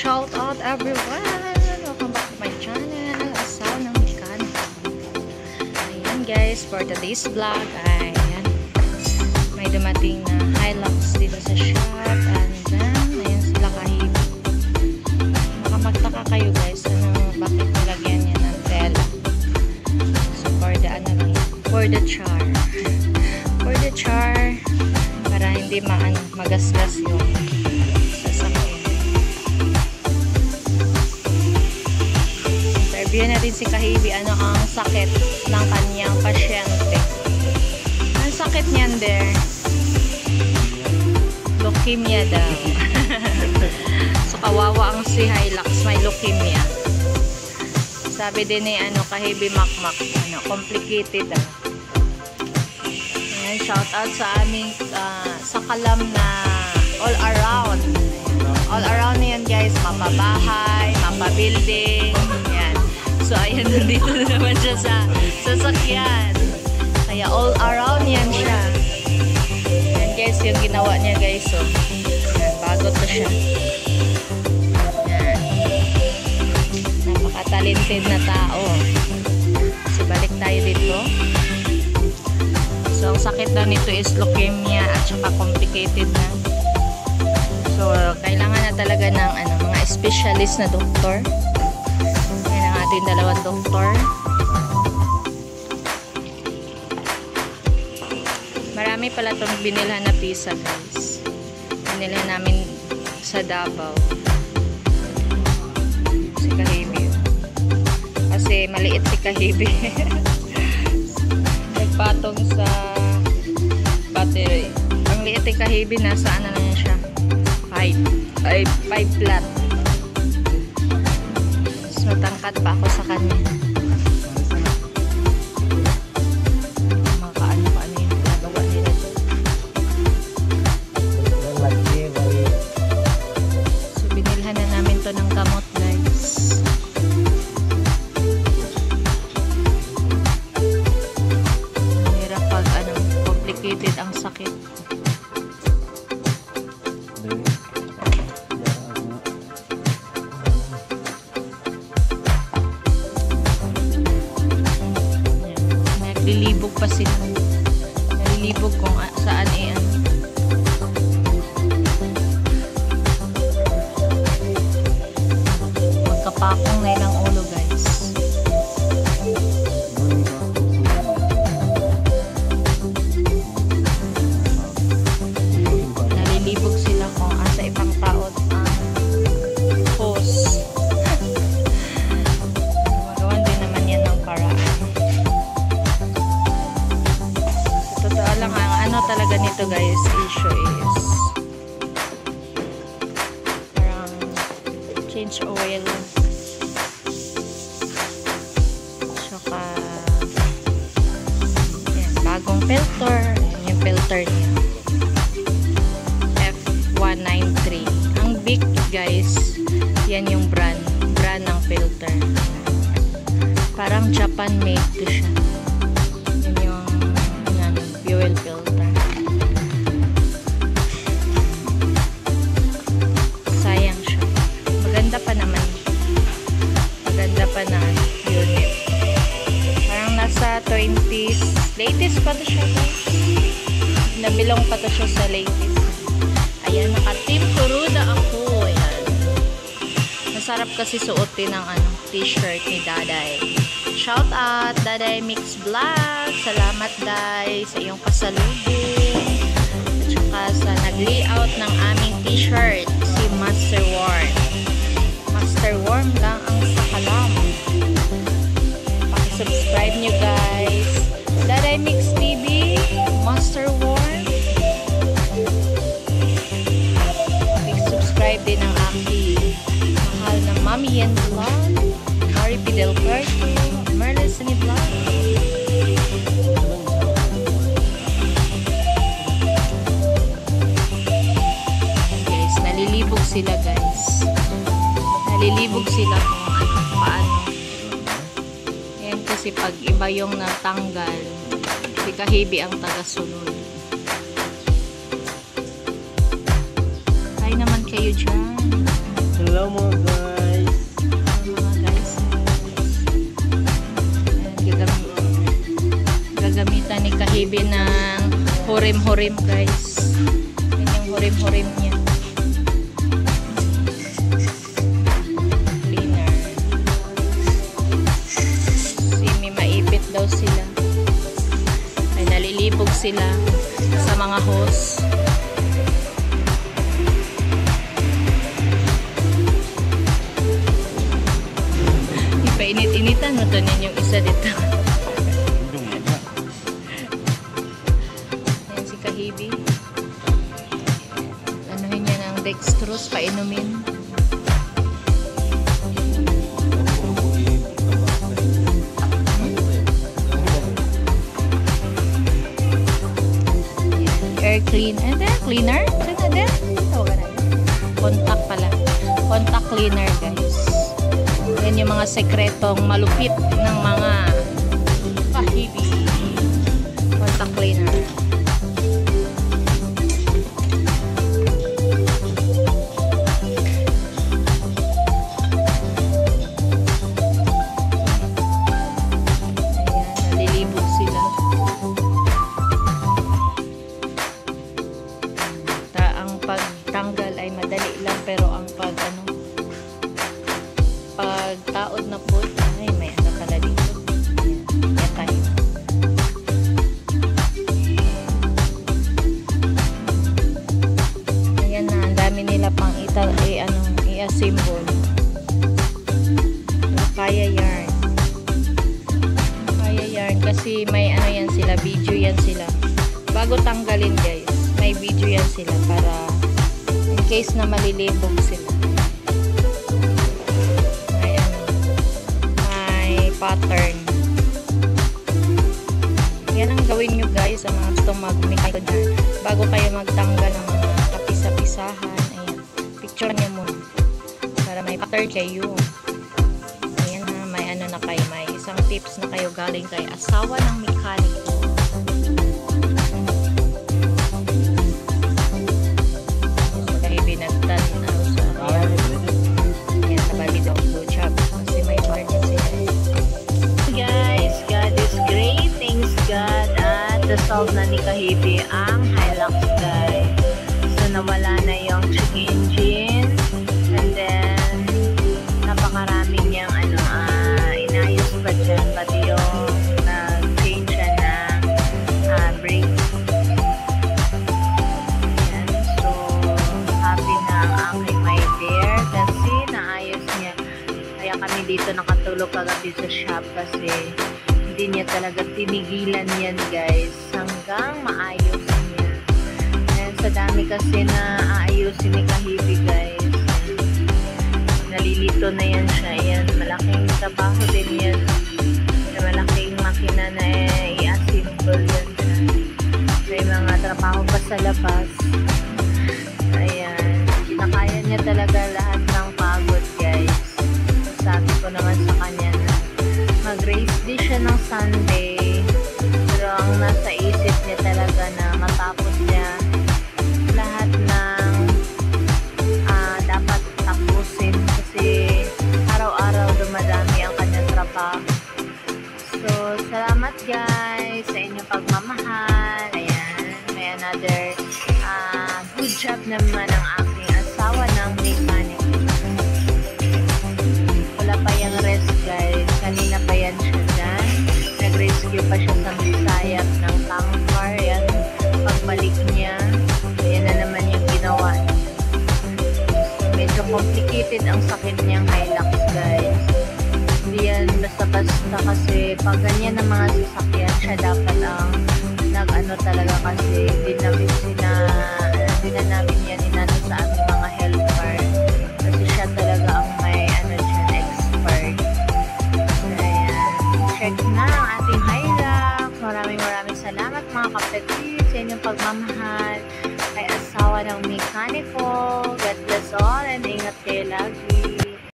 Shout out everyone! Welcome back to my channel, Asawa ng Mekaniko. Ayan guys, for today's vlog ay ayan, may dumating na Hilux dito sa shop. And then, ayan sila kahit. Makamagtaka kayo guys, bakit nilagyan niya ng tela. So for the for the char. For the char, para hindi magasgas yung interview natin si Kahibi ano ang sakit ng kanyang pasyente. Ang sakit niyan there, leukemia daw. So kawawa ang si Hilux, may leukemia. Sabi din ni Kahibi Makmak, complicated daw. Ayan, shout out sa aming sa Kalam na all around na yan guys, mapabahay, mapabuilding. Ayan. So, ayan, nandito na naman siya sa sasakyan. Kaya, all around yan siya. Ayan, guys, yung ginawa niya, guys. So, ayan, bago to siya. Ayan. Napaka-talented na tao. So, balik tayo dito. So, ang sakit daw nito is leukemia at saka complicated na. So, kailangan na talaga ng mga specialist na doktor. Ating dalawang doktor. Marami pala itong binilhan na pizza guys. Binilhan namin sa Davao. Si Kahibi. Kasi maliit si Kahibi. Nagpatong sa battery. Ang liit ni Kahibi, nasa na lang siya. 5 flat. Matangkad pa ako sa kanya. Makaano yung nagawa nila. So, binilhan na namin to ng gamot, guys. Mahirap pag complicated ang sakit. Nalilibog pa sila. Nalilibog kung saan iyan. Magkapakong na ilang ulo guys. Nalilibog sila kung asa ibang tao ang hose. Magawan din naman yan ng paraan. Ang talaga nito guys, issue is parang change oil, saka yan, bagong filter. Yan yung filter niya, F193. Ang big guys, yan yung brand ng filter. Parang Japan made to siya. Yan yung fuel filter. Maganda pa na unit. Parang nasa 20s. Latest pa to siya guys. Nabilong pa to siya sa latest. Ayan, naka-team Kuruda ako. Ayan. Masarap kasi suotin ng t-shirt ni Daday. Shout out Daday Mix Vlog. Salamat Day sa iyong pasalubong. At saka sa nag-layout ng aming t-shirt, si Master Worm. Master Worm lang ang sakalam. Paki-subscribe nyo guys. Daday Mix TV, Master Worm. Paki-subscribe din ang aking mahal na Mami Yen Vlog, Mari Pidel Puerto, Merlin Sini Vlog. Guys, nalilibog sila guys. Nalilibog sila kung paano. Yan kasi pag iba yung natanggal, si Kahibi ang taga-sunod. Hi naman kayo dyan. Hello mga hurim-hurim guys. Yan yung hurim-hurim niya. Cleaner. Kasi maipit daw sila. Ay nalilibog sila sa mga hose. Painit-initan mo doon yung isa dito. Ayan si Kahibi. Anuhin niya ng dextrose, painumin. Air clean. Ano din? Cleaner? Ano din? Contact pala. Contact cleaner guys. Yan yung mga sekretong malupit ng mga Kahibi contact cleaner. Ayan, nalilibog sila. Ang pagtanggal ay madali lang, pero ang pagtaod na po, ay may ano pala dito. Yan tayo. Ayan na, ang dami nila pang i-assemble. Kaya yarn. Kaya yarn kasi may ano yan sila, video yan sila. Bago tanggalin guys, may video yan sila para in case na malilibog sila. Pattern. Yan ang gawin nyo guys, ang mga gustong mag-make dyan. Bago kayo magtanggal ng mga kapisa-pisahan, ayan, picture nyo muna para may pattern kayo. Ayan ha, may ano na kayo, may isang tips na kayo galing kay asawa ng mekaniko. Kaya binagtan sa ayan, nabali daw blue job kasi may pattern sila. Guys, God is great. Thanks God at na-solve na ni Kahibi ang Hilux guys. So nawala na yung check engine and then napakarami niyang inayos pa dyan, pati yung nag-change siya ng brake. Ayan. So happy na ang aking my dear kasi naayos niya. Kaya kami dito nakatulog kagabi sa shop kasi hindi niya talaga tinigilan yan guys hanggang maayos niya. And sa dami kasi na aayusin ni Kahibi guys, nalilito na yan siya. Yan, malaking trabaho din yan. Malaking makina na i-assemble yan siya. May mga trabaho pa sa labas. Ayan, kinakaya niya talaga lahat ng pagod guys. Sabi ko naman sa kanya na mag-race din siya ng Sunday, pero ang nasa isip niya talaga na matapos niya lahat ng dapat tapusin kasi araw-araw dumadami ang kanyang trabaho. So salamat guys sa inyong pagmamahal. Ayan, may another good job naman ang aking asawa ng mechanic. Pa yung rest guys, kanina pa yan siya dyan, nag-rescue pa siya sa Bisayat ng tanker. Yan, pagbalik niya, yan na naman yung ginawa niya. Medyo complicated ang sakit niyang Hilux guys, hindi yan basta-basta kasi pag ganyan ng mga sasakyan siya dapat ang nag-ano talaga kasi hindi na namin yan inano sa aming mga helper kasi siya talaga ang may check na ang ating Hilux. Maraming salamat mga kapatid sa inyong pagmamahal kay asawa ng mekaniko. God bless all and ingat kayo lagi.